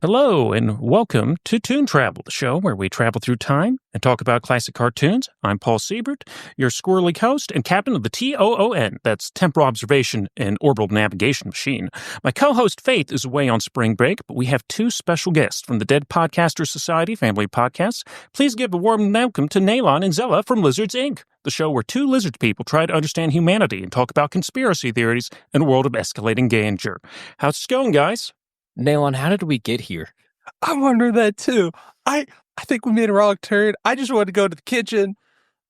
Hello, and welcome to Toon Travel, the show where we travel through time and talk about classic cartoons. I'm Paul Siebert, your squirrely host and captain of the TOON, that's Temporal Observation and Orbital Navigation Machine. My co-host Faith is away on spring break, but we have two special guests from the Dead Podcaster Society family of podcasts. Please give a warm welcome to Nalon and Zella from Lizards, Inc., the show where two lizard people try to understand humanity and talk about conspiracy theories in a world of escalating danger. How's it going, guys? Nalon, how did we get here? I wonder that too. I think we made a wrong turn. I just wanted to go to the kitchen.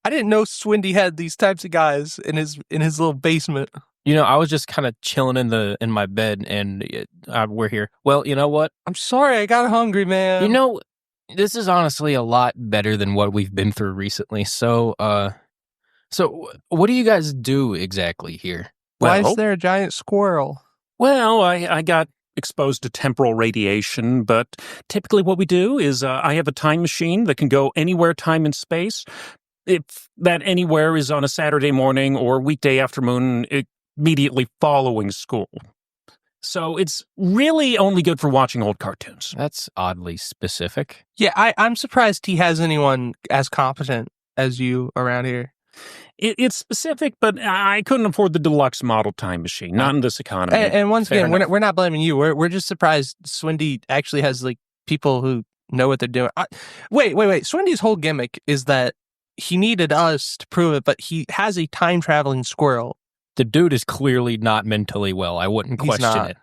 I didn't know Swindy had these types of guys in his little basement. You know, I was just kind of chilling in my bed, and we're here. Well, you know what? I'm sorry, I got hungry, man. You know, this is honestly a lot better than what we've been through recently. So what do you guys do exactly here? Why is there a giant squirrel? Well, I got exposed to temporal radiation, but typically what we do is I have a time machine that can go anywhere, time and space. If that anywhere is on a Saturday morning or weekday afternoon immediately following school. So it's really only good for watching old cartoons. That's oddly specific. Yeah, I'm surprised he has anyone as competent as you around here. It's specific, but I couldn't afford the deluxe model time machine, not in this economy. And once again, we're not blaming you. We're just surprised Swindy actually has like people who know what they're doing. Wait. Swindy's whole gimmick is that he needed us to prove it, but he has a time traveling squirrel. The dude is clearly not mentally well. I wouldn't question it.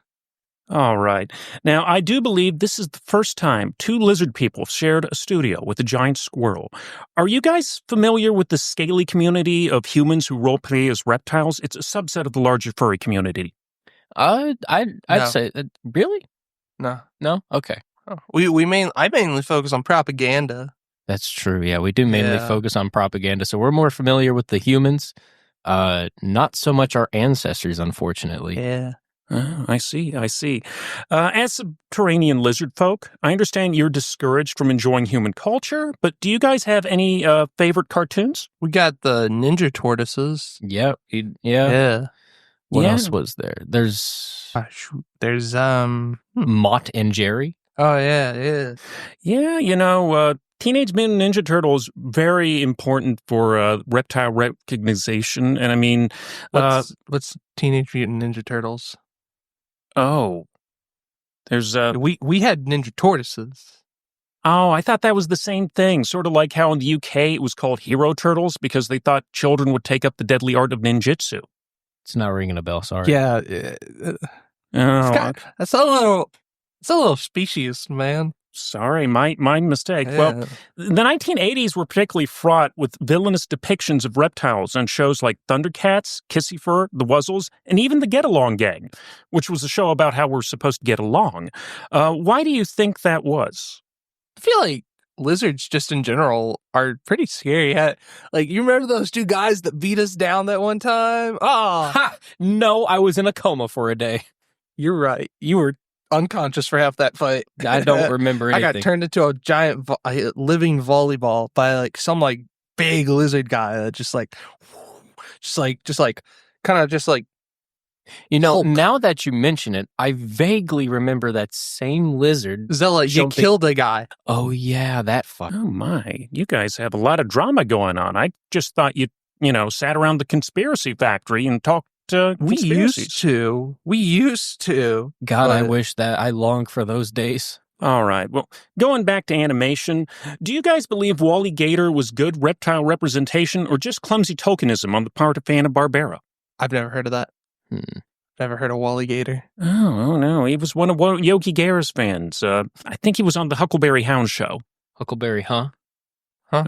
All right. Now, I do believe this is the first time two lizard people shared a studio with a giant squirrel. Are you guys familiar with the scaly community of humans who roleplay as reptiles? It's a subset of the larger furry community. I'd say, really? No. Okay. Oh. I mainly focus on propaganda. That's true. Yeah, we do mainly focus on propaganda, so we're more familiar with the humans. Not so much our ancestors, unfortunately. Yeah. Oh, I see. As subterranean lizard folk, I understand you're discouraged from enjoying human culture, but do you guys have any favorite cartoons? We got the Ninja Tortoises. Yeah. What else was there? There's Mott and Jerry. Oh, yeah. Yeah, Teenage Mutant Ninja Turtles, very important for reptile recognition, and I mean... What's Teenage Mutant Ninja Turtles? Oh, there's we had Ninja Tortoises. Oh, I thought that was the same thing. Sort of like how in the UK it was called Hero Turtles because they thought children would take up the deadly art of ninjutsu. It's not ringing a bell. Sorry. Yeah, that's a little specious, man. Sorry, my mistake. Yeah. Well, the 1980s were particularly fraught with villainous depictions of reptiles on shows like Thundercats, Kissy Fur, The Wuzzles, and even The Get Along Gang, which was a show about how we're supposed to get along. Why do you think that was? I feel like lizards just in general are pretty scary. Like, you remember those two guys that beat us down that one time? Oh, no, I was in a coma for a day. You're right. You were unconscious for half that fight. I don't remember anything. I got turned into a giant living volleyball by like some like big lizard guy that just Hulk. Now that you mention it, I vaguely remember that same lizard. Zella, you killed a guy. Oh yeah, that fuck. Oh my, you guys have a lot of drama going on. I just thought you sat around the conspiracy factory and talked We used to. God, I wish that I long for those days. All right. Well, going back to animation, do you guys believe Wally Gator was good reptile representation or just clumsy tokenism on the part of Hanna-Barbera? I've never heard of that. Never heard of Wally Gator. Oh, no. He was one of Yogi Bear's fans. I think he was on the Huckleberry Hound show. Huckleberry, huh? Oh,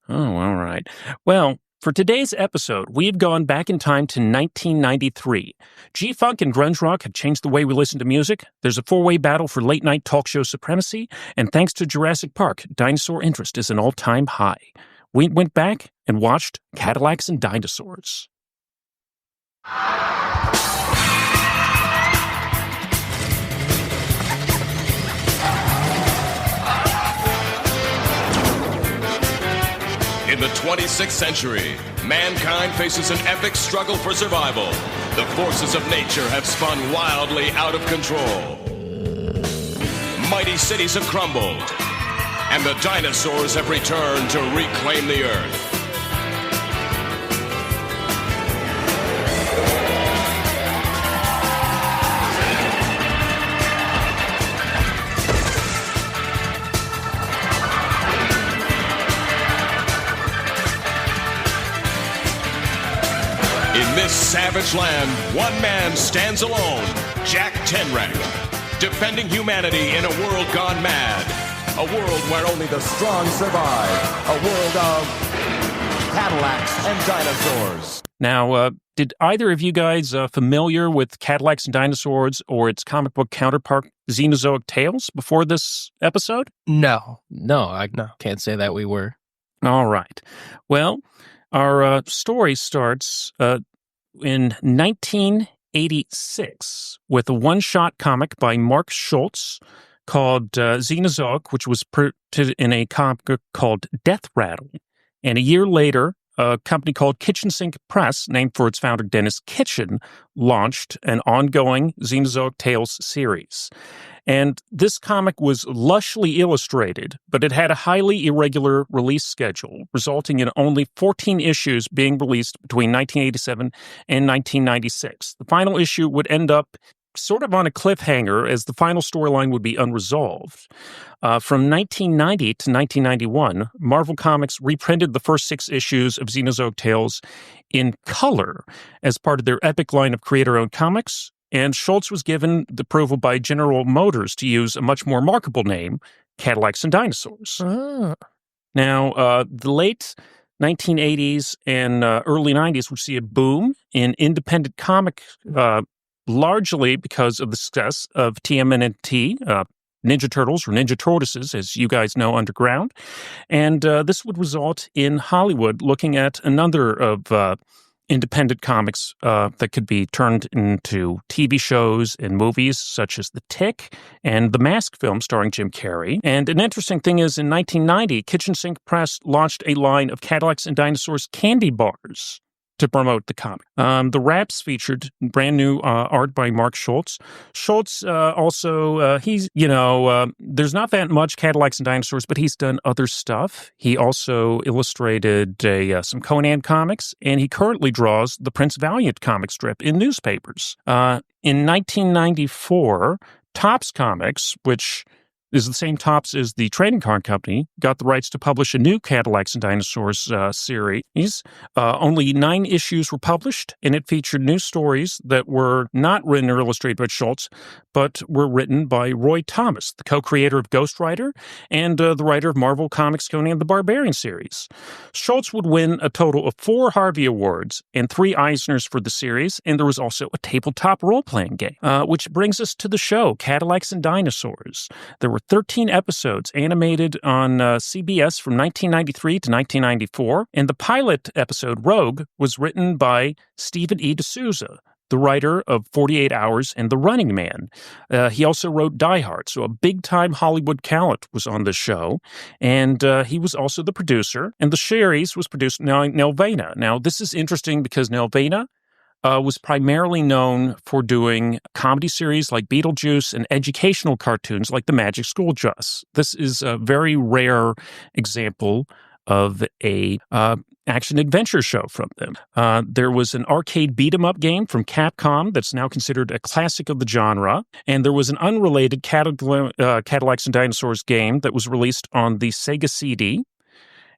all right. Well, for today's episode, we've gone back in time to 1993. G-Funk and grunge rock have changed the way we listen to music. There's a four-way battle for late-night talk show supremacy. And thanks to Jurassic Park, dinosaur interest is an all-time high. We went back and watched Cadillacs and Dinosaurs. In the 26th century, mankind faces an epic struggle for survival. The forces of nature have spun wildly out of control. mighty cities have crumbled, and the dinosaurs have returned to reclaim the Earth. In this savage land, one man stands alone, Jack Tenreck, defending humanity in a world gone mad. A world where only the strong survive. A world of Cadillacs and Dinosaurs. Now, did either of you guys familiar with Cadillacs and Dinosaurs or its comic book counterpart, Xenozoic Tales, before this episode? No. No, I can't say that we were. All right. Well, our story starts in 1986 with a one-shot comic by Mark Schultz called Xenozoic, which was printed in a comic book called Death Rattle. And a year later, a company called Kitchen Sink Press, named for its founder Dennis Kitchen, launched an ongoing Xenozoic Tales series. And this comic was lushly illustrated, but it had a highly irregular release schedule, resulting in only 14 issues being released between 1987 and 1996. The final issue would end up sort of on a cliffhanger, as the final storyline would be unresolved. From 1990 to 1991, Marvel Comics reprinted the first 6 issues of Xenozoic Tales in color as part of their epic line of creator-owned comics, and Schultz was given the approval by General Motors to use a much more marketable name, Cadillacs and Dinosaurs. Now, the late 1980s and early 90s would see a boom in independent comic, largely because of the success of TMNT, Ninja Turtles, or Ninja Tortoises, as you guys know, underground. And this would result in Hollywood looking at another of independent comics that could be turned into TV shows and movies, such as The Tick and the Mask film starring Jim Carrey. And an interesting thing is, in 1990, Kitchen Sink Press launched a line of Cadillacs and Dinosaurs candy bars to promote the comic. The wraps featured brand new art by Mark Schultz. Schultz also, he's, there's not that much Cadillacs and Dinosaurs, but he's done other stuff. He also illustrated some Conan comics, and he currently draws the Prince Valiant comic strip in newspapers. In 1994, Topps Comics, which is the same Topps as the trading card company, got the rights to publish a new Cadillacs and Dinosaurs series. Only 9 issues were published, and it featured new stories that were not written or illustrated by Schultz, but were written by Roy Thomas, the co-creator of Ghost Rider and the writer of Marvel Comics' Conan the Barbarian series. Schultz would win a total of 4 Harvey Awards and 3 Eisners for the series, and there was also a tabletop role-playing game, which brings us to the show, Cadillacs and Dinosaurs. There were 13 episodes animated on CBS from 1993 to 1994, and the pilot episode, Rogue, was written by Stephen E. D'Souza, the writer of 48 Hours and The Running Man. He also wrote Die Hard, so a big-time Hollywood talent was on the show, and he was also the producer, and the series was produced by Nelvana. Now, this is interesting because Nelvana was primarily known for doing comedy series like Beetlejuice and educational cartoons like The Magic School Bus. This is a very rare example of a action-adventure show from them. There was an arcade beat-em-up game from Capcom that's now considered a classic of the genre, and there was an unrelated Cadillacs and Dinosaurs game that was released on the Sega CD.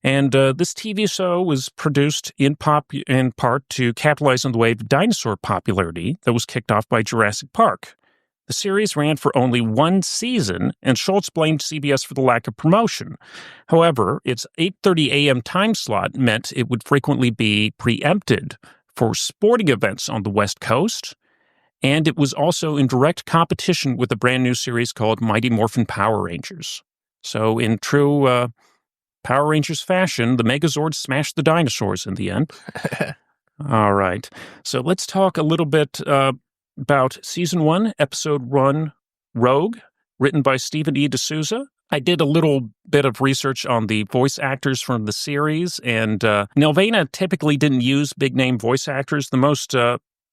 And this TV show was produced in part to capitalize on the wave of dinosaur popularity that was kicked off by Jurassic Park. The series ran for only 1 season, and Schultz blamed CBS for the lack of promotion. However, its 8:30 a.m. time slot meant it would frequently be preempted for sporting events on the West Coast, and it was also in direct competition with a brand new series called Mighty Morphin Power Rangers. So in true Power Rangers fashion, the Megazords smashed the dinosaurs in the end. All right. So let's talk a little bit about Season 1, Episode 1, Rogue, written by Stephen E. D'Souza. I did a little bit of research on the voice actors from the series, and Nelvana typically didn't use big-name voice actors. The most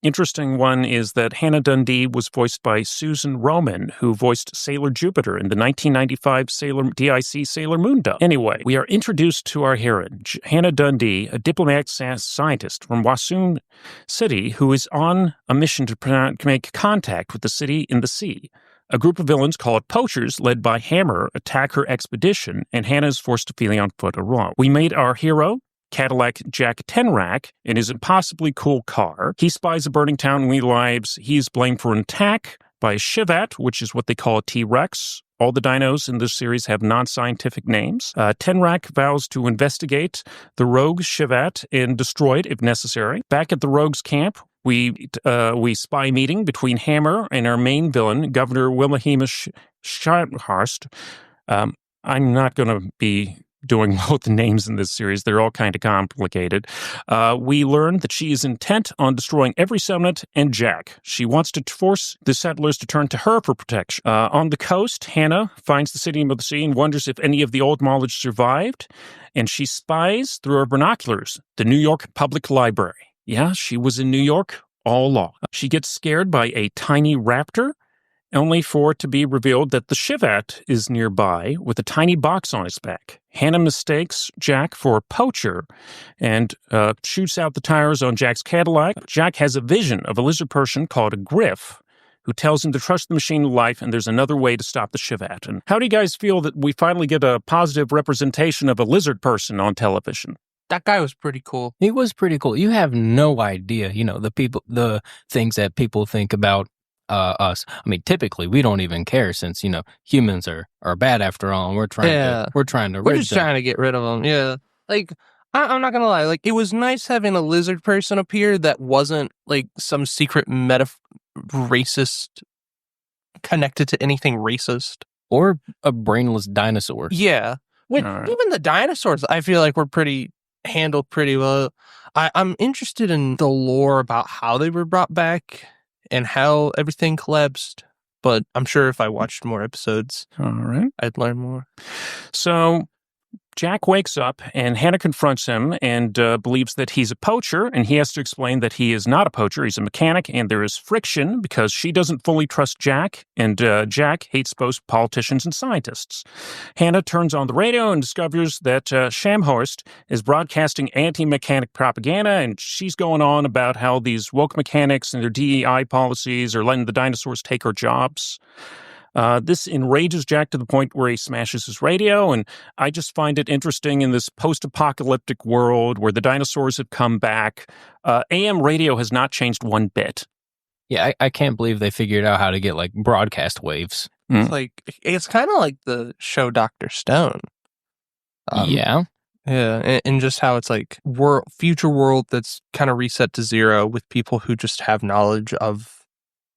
interesting one is that Hannah Dundee was voiced by Susan Roman, who voiced Sailor Jupiter in the 1995 DIC Sailor Moon dub. Anyway, we are introduced to our heroine, Hannah Dundee, a diplomatic scientist from Wassoon City who is on a mission to make contact with the city in the sea. A group of villains called poachers, led by Hammer, attack her expedition, and Hannah is forced to flee on foot alone. We meet our hero, Cadillac Jack Tenrack, in his impossibly cool car. He spies a burning town and realizes he is blamed for an attack by a Shivat, which is what they call a T-Rex. All the dinos in this series have non-scientific names. Tenrack vows to investigate the rogue Shivat and destroy it if necessary. Back at the rogues' camp, we spy meeting between Hammer and our main villain, Governor Wilhelmina Scharnhorst. I'm not going to be doing both the names in this series. They're all kind of complicated. We learn that she is intent on destroying every settlement and Jack. She wants to force the settlers to turn to her for protection. On the coast, Hannah finds the city of the sea and wonders if any of the old knowledge survived, and she spies through her binoculars the New York Public Library. Yeah, she was in New York all along. She gets scared by a tiny raptor, only for it to be revealed that the Shivat is nearby with a tiny box on his back. Hannah mistakes Jack for a poacher and shoots out the tires on Jack's Cadillac. Jack has a vision of a lizard person called a Griff who tells him to trust the machine of life and there's another way to stop the Shivat. And how do you guys feel that we finally get a positive representation of a lizard person on television? That guy was pretty cool. He was pretty cool. You have no idea, the things that people think about us. I mean, typically we don't even care since, humans are bad after all, and we're trying to We're rid just trying to get rid of them. Yeah. Like, I'm not gonna lie. Like, it was nice having a lizard person appear that wasn't like some secret racist connected to anything racist. Or a brainless dinosaur. Yeah. Even the dinosaurs, I feel like were handled pretty well. I'm interested in the lore about how they were brought back and how everything collapsed, but I'm sure if I watched more episodes, all right, I'd learn more. So Jack wakes up and Hannah confronts him and believes that he's a poacher, and he has to explain that he is not a poacher, he's a mechanic, and there is friction because she doesn't fully trust Jack, and Jack hates both politicians and scientists. Hannah turns on the radio and discovers that Scharnhorst is broadcasting anti-mechanic propaganda, and she's going on about how these woke mechanics and their DEI policies are letting the dinosaurs take our jobs. This enrages Jack to the point where he smashes his radio, and I just find it interesting in this post-apocalyptic world where the dinosaurs have come back. AM radio has not changed one bit. Yeah, I can't believe they figured out how to get, broadcast waves. It's kind of like the show Dr. Stone. Yeah. Yeah, and just how it's like future world that's kind of reset to zero with people who just have knowledge of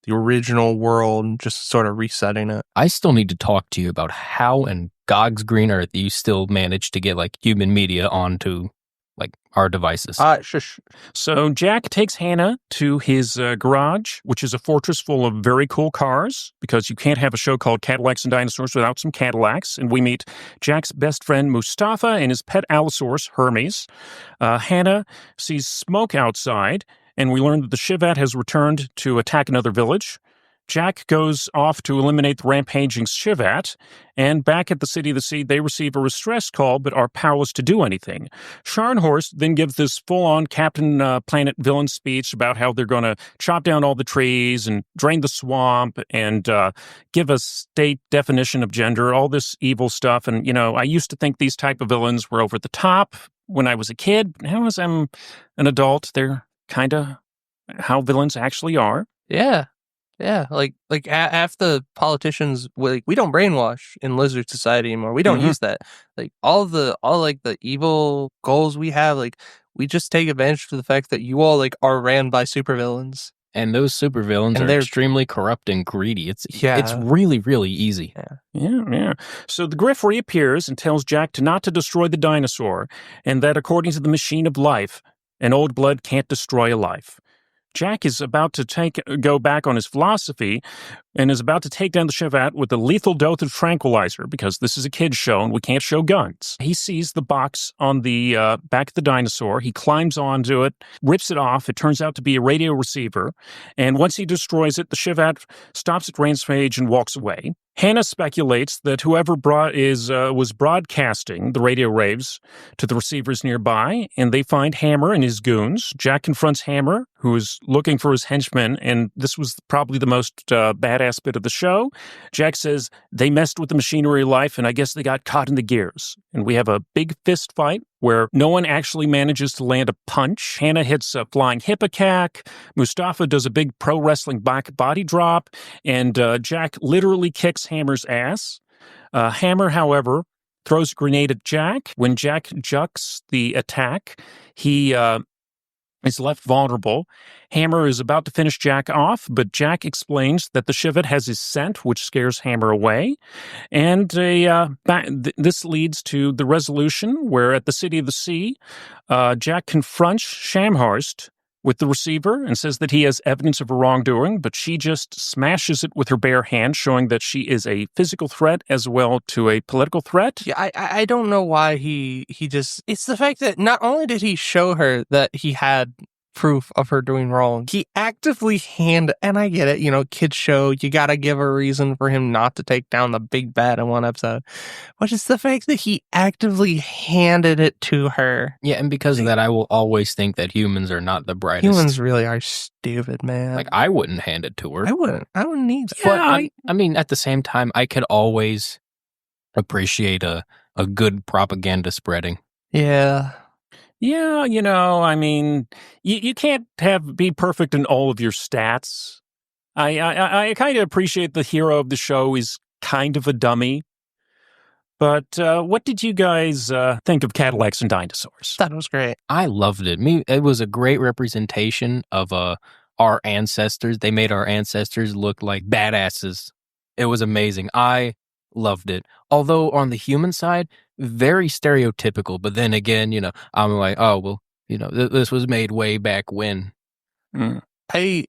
the original world and just sort of resetting it. I still need to talk to you about how in God's green earth you still manage to get human media onto our devices. Shush. So Jack takes Hannah to his garage, which is a fortress full of very cool cars, because you can't have a show called Cadillacs and Dinosaurs without some Cadillacs. And we meet Jack's best friend Mustafa and his pet Allosaurus, Hermes. Hannah sees smoke outside, and we learn that the Shivat has returned to attack another village. Jack goes off to eliminate the rampaging Shivat, and back at the City of the Sea, they receive a distress call but are powerless to do anything. Scharnhorst then gives this full-on Captain Planet villain speech about how they're going to chop down all the trees and drain the swamp and give a state definition of gender, all this evil stuff. And, I used to think these type of villains were over the top when I was a kid. Now as I'm an adult, they're kind of how villains actually are. Yeah. Yeah, half the politicians, we don't brainwash in lizard society anymore. We don't use that. All the evil goals we have, we just take advantage of the fact that you all are ran by supervillains. And those supervillains are extremely corrupt and greedy. It's really, really easy. Yeah. So the Griff reappears and tells Jack not to destroy the dinosaur, and that according to the machine of life, an old blood can't destroy a life. Jack is about to go back on his philosophy and is about to take down the Chevette with a lethal dose of tranquilizer because this is a kid's show and we can't show guns. He sees the box on the back of the dinosaur. He climbs onto it, rips it off. It turns out to be a radio receiver. And once he destroys it, the Chevette stops at rampage and walks away. Hannah speculates that whoever was broadcasting the radio waves to the receivers nearby, and they find Hammer and his goons. Jack confronts Hammer, who is looking for his henchmen, and this was probably the most badass bit of the show. Jack says they messed with the machinery of life, and I guess they got caught in the gears. And we have a big fist fight where no one actually manages to land a punch. Hannah hits a flying hippocac. Mustafa does a big pro wrestling back body drop, and Jack literally kicks Hammer's ass. Hammer, however, throws a grenade at Jack. When Jack jucks the attack, he is left vulnerable. Hammer is about to finish Jack off, but Jack explains that the Chevette has his scent, which scares Hammer away. And this leads to the resolution where at the City of the Sea, Jack confronts Shamhorst with the receiver and says that he has evidence of a wrongdoing, but she just smashes it with her bare hand, showing that she is a physical threat as well to a political threat. Yeah, I don't know why he just... It's the fact that not only did he show her that he had proof of her doing wrong, he actively and I get it, kids show, you gotta give a reason for him not to take down the big bad in one episode. But it's the fact that he actively handed it to her. Yeah, and because of that, I will always think that humans are not the brightest. Humans really are stupid, man. Like, I wouldn't hand it to her. I wouldn't need to. But I mean, at the same time, I could always appreciate a good propaganda spreading. Yeah. Yeah, I mean, you can't be perfect in all of your stats. I kind of appreciate the hero of the show is kind of a dummy. But what did you guys think of Cadillacs and Dinosaurs? That was great. I loved it. It was a great representation of our ancestors. They made our ancestors look like badasses. It was amazing. I loved it. Although on the human side, very stereotypical. But then again, I'm like, oh, well, this was made way back when. Mm. I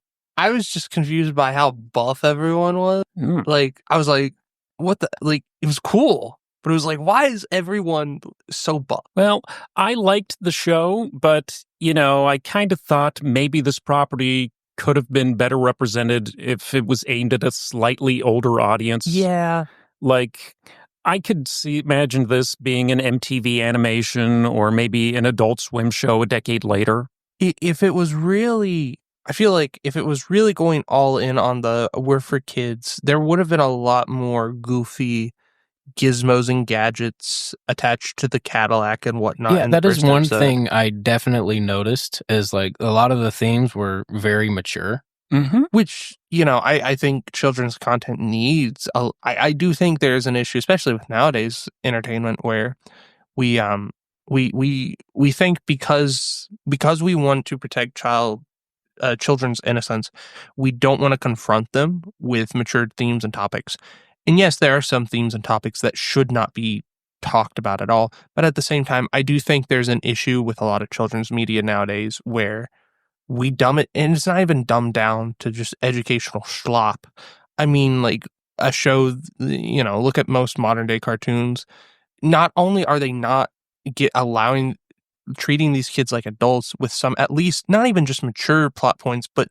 was just confused by how buff everyone was. Mm. Like, I was like, what the, like, it was cool. But it was like, why is everyone so buff? Well, I liked the show, but, I kind of thought maybe this property could have been better represented if it was aimed at a slightly older audience. Yeah. Like, I could imagine this being an MTV animation or maybe an Adult Swim show a decade later. If it was really, I feel like if it was really going all in on the we're for kids, there would have been a lot more goofy gizmos and gadgets attached to the Cadillac and whatnot. Yeah, that is one thing I definitely noticed is like a lot of the themes were very mature. Mm-hmm. Which, I think children's content needs. I do think there's an issue, especially with nowadays entertainment, where we think because we want to protect children's innocence, we don't want to confront them with mature themes and topics. And yes, there are some themes and topics that should not be talked about at all. But at the same time, I do think there's an issue with a lot of children's media nowadays where we dumb it, and it's not even dumbed down to just educational slop. I mean, like a show, look at most modern day cartoons. Not only are they not treating these kids like adults with some, at least, not even just mature plot points, but,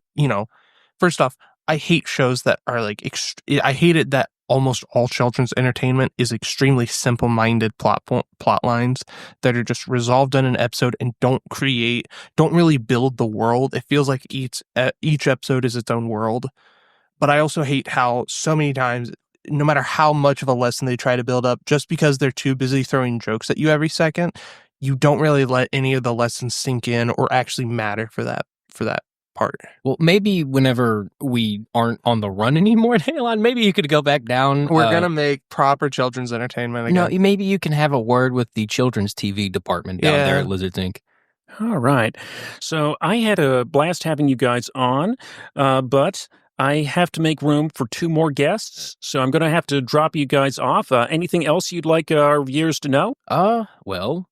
first off, I hate shows that are like, I hate it that almost all children's entertainment is extremely simple-minded plot lines that are just resolved in an episode and don't really build the world. It feels like each episode is its own world. But I also hate how so many times, no matter how much of a lesson they try to build up, just because they're too busy throwing jokes at you every second, you don't really let any of the lessons sink in or actually matter for that part. Well, maybe whenever we aren't on the run anymore, Nalon, maybe you could go back down. We're going to make proper children's entertainment again. No, maybe you can have a word with the children's TV department down there at Lizards Inc. All right. So I had a blast having you guys on, but I have to make room for 2 more guests, so I'm going to have to drop you guys off. Anything else you'd like our viewers to know? Well,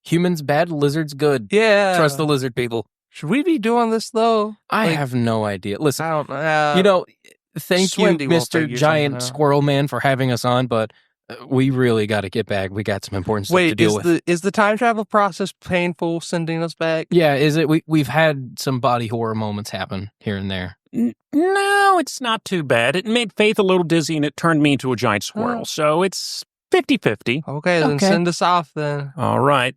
humans bad, lizards good. Yeah. Trust the lizard people. Should we be doing this, though? I have no idea. Listen, I don't know. Thank you, Swindy won't Mr. figure Giant something out. Squirrel Man, for having us on, but we really got to get back. We got some important stuff to Wait, deal with. is the time travel process painful sending us back? Yeah, is it? We've had some body horror moments happen here and there. No, it's not too bad. It made Faith a little dizzy and it turned me into a giant squirrel. Oh. So it's 50-50. Okay, then Okay. send us off then. All right.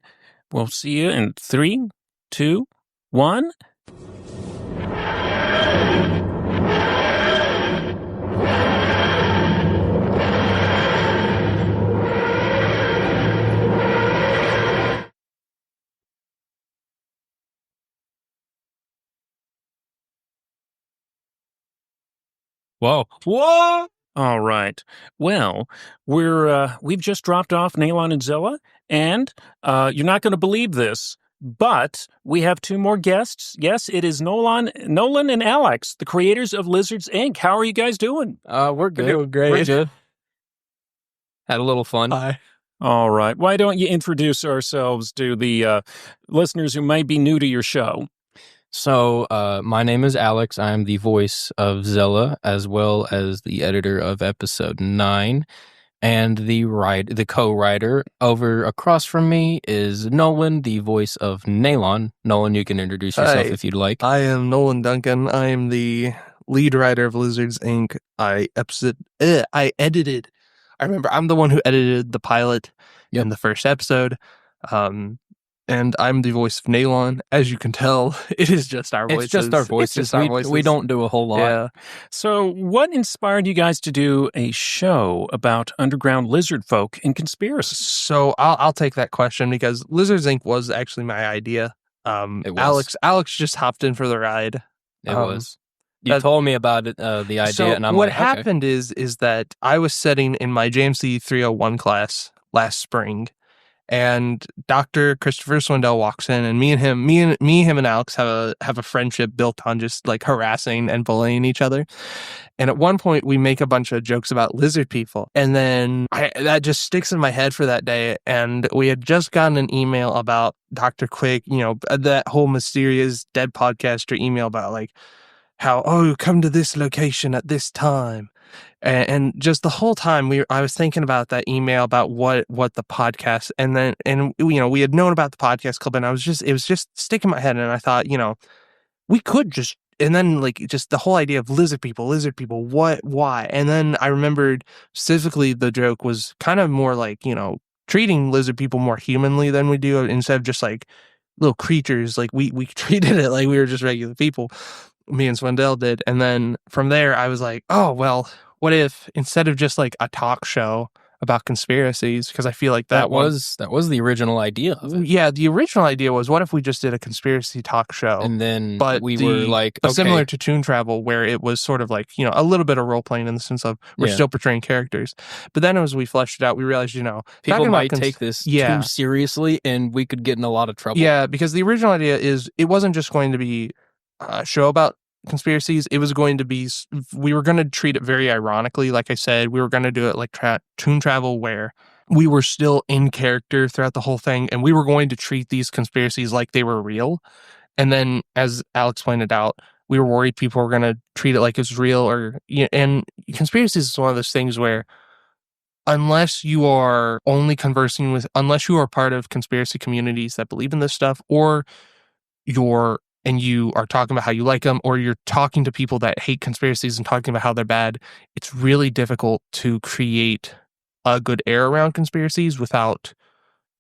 We'll see you in 3, 2, 1. Whoa. All right. Well, we've just dropped off Nalon and Zella, and you're not going to believe this, but we have 2 more guests. Yes, it is Nolan and Alex, the creators of Lizards Inc. How are you guys doing? We're good. doing great. We're good. Had a little fun. Hi. All right. Why don't you introduce ourselves to the listeners who might be new to your show? So, my name is Alex. I'm the voice of Zella, as well as the editor of episode 9, and the co-writer. Over across from me is Nolan, the voice of Nalon. Nolan, you can introduce yourself Hi. if you'd like. I am Nolan Duncan. I am the lead writer of Lizards Inc. I edited. I remember I'm the one who edited the pilot in the first episode. And I'm the voice of Nalon. As you can tell, it is just our voices. It's just our voices. It's just our voices. We don't do a whole lot. Yeah. So, what inspired you guys to do a show about underground lizard folk and conspiracies? So I'll take that question because Lizards Inc. was actually my idea. It was. Alex just hopped in for the ride. It was. You told me about it, the idea, So and I'm what like, okay. happened is that I was sitting in my JMC 301 class last spring, and Dr. Christopher Swindell walks in, and me and him and Alex have a friendship built on just like harassing and bullying each other. And at one point, we make a bunch of jokes about lizard people, and then that just sticks in my head for that day. And we had just gotten an email about Dr. Quick, that whole mysterious dead podcaster email about like how come to this location at this time. And just the whole time I was thinking about that email about what the podcast and we had known about the podcast club, and it was just sticking in my head, and I thought, we could just, and then like just the whole idea of lizard people, why? And then I remembered specifically the joke was kind of more like, treating lizard people more humanly than we do, instead of just like little creatures. Like we treated it like we were just regular people. Me and Swindell did. And then from there I was like, oh well, what if instead of just like a talk show about conspiracies, because I feel like that was the original idea of it. Yeah, the original idea was, what if we just did a conspiracy talk show? And then but we were like, okay. similar to Toon Travel, where it was sort of like, a little bit of role playing in the sense of we're still portraying characters. But then as we fleshed it out, we realized, people might take this too seriously, and we could get in a lot of trouble. Yeah, because the original idea is it wasn't just going to be a show about conspiracies. It was going to be, we were going to treat it very ironically. Like I said, we were going to do it like Toon Travel, where we were still in character throughout the whole thing, and we were going to treat these conspiracies like they were real. And then, as Alex pointed out, we were worried people were going to treat it like it's real, and conspiracies is one of those things where unless you are unless you are part of conspiracy communities that believe in this stuff, or you are talking about how you like them, or you're talking to people that hate conspiracies and talking about how they're bad, it's really difficult to create a good air around conspiracies without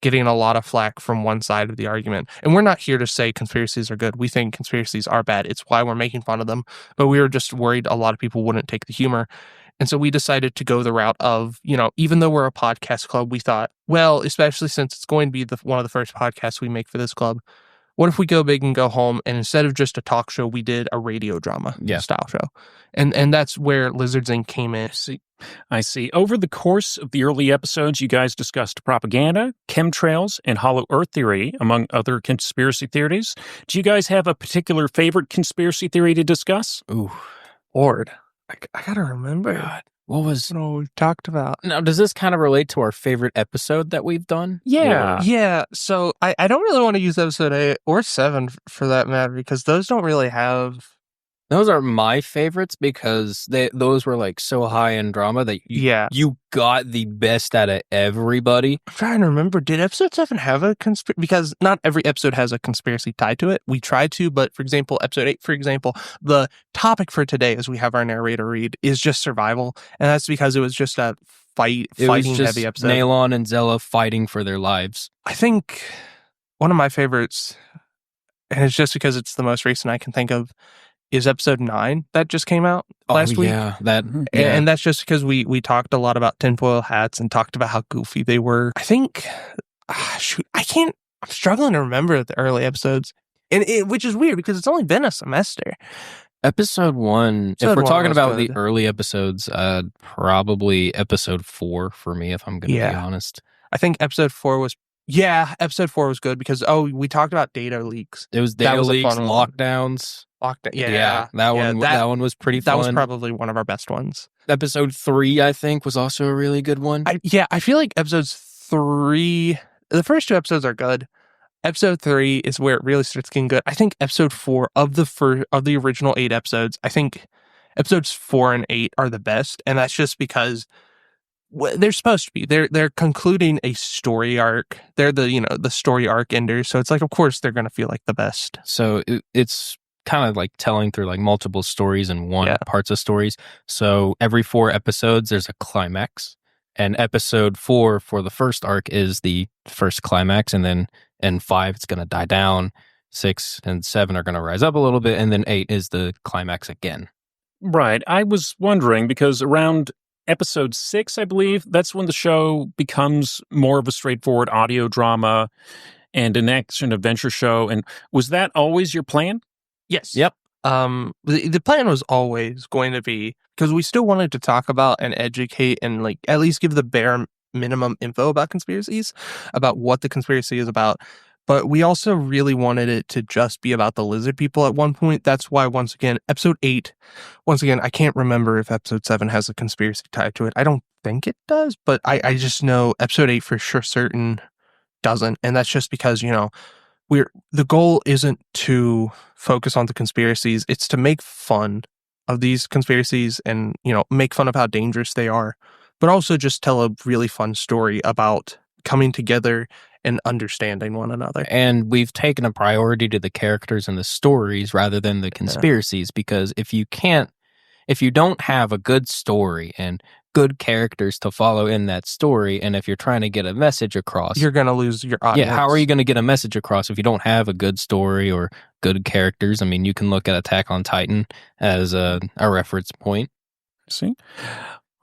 getting a lot of flack from one side of the argument. And we're not here to say conspiracies are good. We think conspiracies are bad. It's why we're making fun of them. But we were just worried a lot of people wouldn't take the humor. And so we decided to go the route of, even though we're a podcast club, we thought, well, especially since it's going to be one of the first podcasts we make for this club, what if we go big and go home, and instead of just a talk show, we did a radio drama style show? And that's where Lizards Inc. came in. I see. Over the course of the early episodes, you guys discussed propaganda, chemtrails, and hollow earth theory, among other conspiracy theories. Do you guys have a particular favorite conspiracy theory to discuss? Ooh. Lord, I gotta remember. God. What we talked about? Now, does this kind of relate to our favorite episode that we've done? Yeah. Yeah. So I don't really want to use episode 8 or 7 for that matter, because those don't really have Those are my favorites because those were like so high in drama that you got the best out of everybody. I'm trying to remember, did episode 7 have a conspiracy? Because not every episode has a conspiracy tied to it. We try to, but for example, episode 8, for example, the topic for today, as we have our narrator read, is just survival. And that's because it was just a fighting heavy episode. Nalon and Zella fighting for their lives. I think one of my favorites, and it's just because it's the most recent I can think of, is episode 9 that just came out last week. And that's just because we talked a lot about tinfoil hats and talked about how goofy they were. I think, I'm struggling to remember the early episodes, which is weird because it's only been a semester. Episode 1, if we're talking about the early episodes, probably episode 4 for me, if I'm going to be honest. I think episode 4 was good because, we talked about data leaks. It was data leaks, lockdowns. That one was pretty fun. That was probably one of our best ones. Episode 3, I think, was also a really good one. I feel like episodes 3, the first 2 episodes are good. Episode 3 is where it really starts getting good. I think episode 4 of the original 8 episodes, I think episodes 4 and 8 are the best, and that's just because they're supposed to be. They're concluding a story arc. They're the story arc enders, so it's like, of course they're going to feel like the best. So it's kind of like telling through like multiple stories in one parts of stories. So every 4 episodes there's a climax, and episode 4 for the first arc is the first climax, and then in 5 it's going to die down, 6 and 7 are going to rise up a little bit, and then 8 is the climax again. Right. I was wondering because around episode 6, I believe, that's when the show becomes more of a straightforward audio drama and an action adventure show. And was that always your plan? Yes. Yep. The plan was always going to be, because we still wanted to talk about and educate and like at least give the bare minimum info about conspiracies, about what the conspiracy is about. But we also really wanted it to just be about the lizard people at one point. That's why, once again, episode 8, I can't remember if episode 7 has a conspiracy tied to it. I don't think it does, but I just know episode 8 for sure certain doesn't. And that's just because, the goal isn't to focus on the conspiracies. It's to make fun of these conspiracies and, make fun of how dangerous they are, but also just tell a really fun story about coming together and understanding one another. And we've taken a priority to the characters and the stories rather than the conspiracies, because if you don't have a good story and good characters to follow in that story, and if you're trying to get a message across, you're going to lose your audience. Yeah, how are you going to get a message across if you don't have a good story or good characters? I mean, you can look at Attack on Titan as a reference point. See?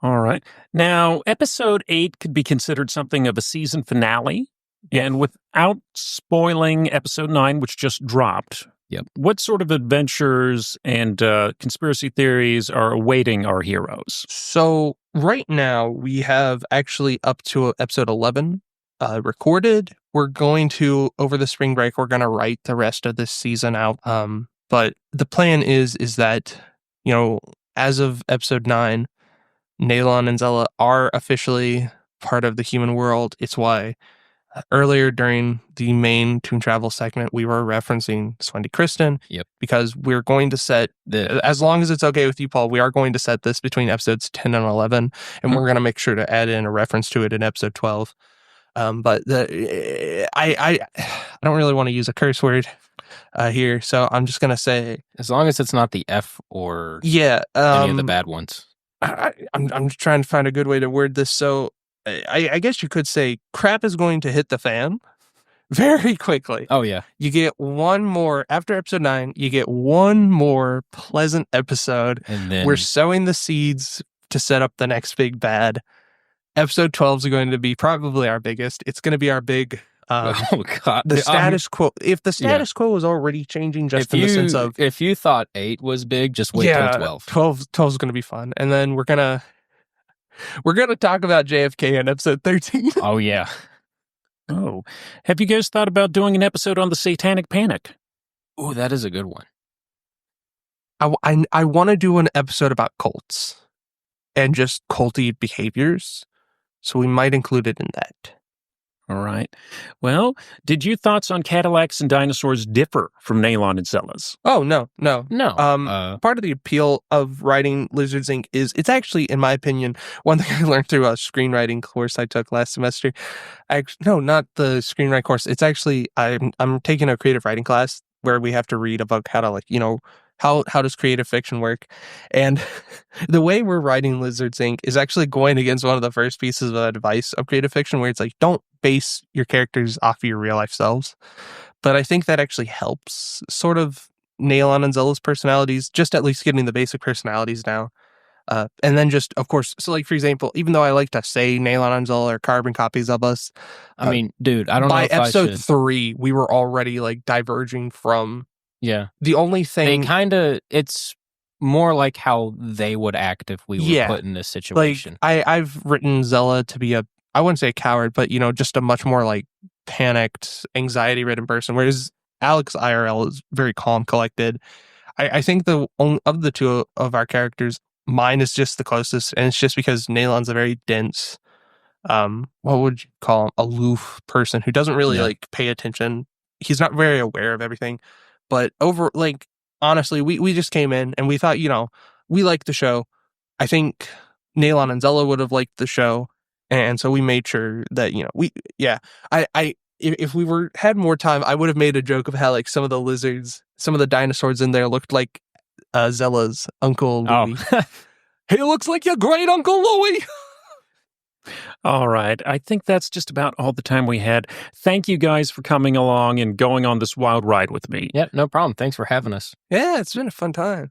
All right. Now, episode 8 could be considered something of a season finale. And without spoiling episode 9, which just dropped, what sort of adventures and conspiracy theories are awaiting our heroes? So right now, we have actually up to episode 11 recorded. We're going to, over the spring break, we're going to write the rest of this season out. But the plan is that, as of episode 9, Nalon and Zella are officially part of the human world. It's why earlier during the main Toon Travel segment, we were referencing Swendy Kristen. Yep. Because we're going to set, as long as it's okay with you, Paul, we are going to set this between episodes 10 and 11, and we're going to make sure to add in a reference to it in episode 12. But I don't really want to use a curse word here, so I'm just going to say, as long as it's not the F or any of the bad ones. I'm trying to find a good way to word this. So I guess you could say crap is going to hit the fan very quickly. Oh, yeah. You get one more, after episode 9, you get one more pleasant episode. And then we're sowing the seeds to set up the next big bad. Episode 12 is going to be probably our biggest. It's going to be our big... oh, God. The status quo. If the status quo was already changing in the sense of... If you thought 8 was big, just wait till 12. 12 is going to be fun. And then we're going to talk about JFK in episode 13. Oh, yeah. Oh. Have you guys thought about doing an episode on the Satanic Panic? Oh, that is a good one. I want to do an episode about cults and just culty behaviors. So we might include it in that. All right. Well, did your thoughts on Cadillacs and Dinosaurs differ from Nalon and Zella's? Oh, no. No. Part of the appeal of writing Lizards Inc. is it's actually, in my opinion, one thing I learned through a screenwriting course I took last semester. No, not the screenwriting course. It's actually, I'm taking a creative writing class where we have to read about how to, how does creative fiction work? And the way we're writing Lizards Inc. is actually going against one of the first pieces of advice of creative fiction, where it's like, don't base your characters off of your real life selves. But I think that actually helps sort of nail on and Zella's personalities, just at least getting the basic personalities down. And then just, of course, so like, for example, even though I like to say Nalon and Zella are carbon copies of us. I mean, dude, I don't know by if episode 3, we were already like diverging from. Yeah. The only thing. It's more like how they would act if we were put in this situation. Like, I've written Zella to be I wouldn't say a coward, but, just a much more like panicked, anxiety-ridden person, whereas Alex IRL is very calm, collected. I think of the two of our characters, mine is just the closest, and it's just because Nalon's a very dense, what would you call him, aloof person who doesn't really like pay attention. He's not very aware of everything, but honestly, we just came in and we thought, we liked the show. I think Nalon and Zella would have liked the show, and so we made sure that if we had more time, I would have made a joke of how like some of the lizards, some of the dinosaurs in there looked like Zella's Uncle Louie. Oh. He looks like your great Uncle Louie. All right. I think that's just about all the time we had. Thank you guys for coming along and going on this wild ride with me. Yeah, no problem. Thanks for having us. Yeah, it's been a fun time.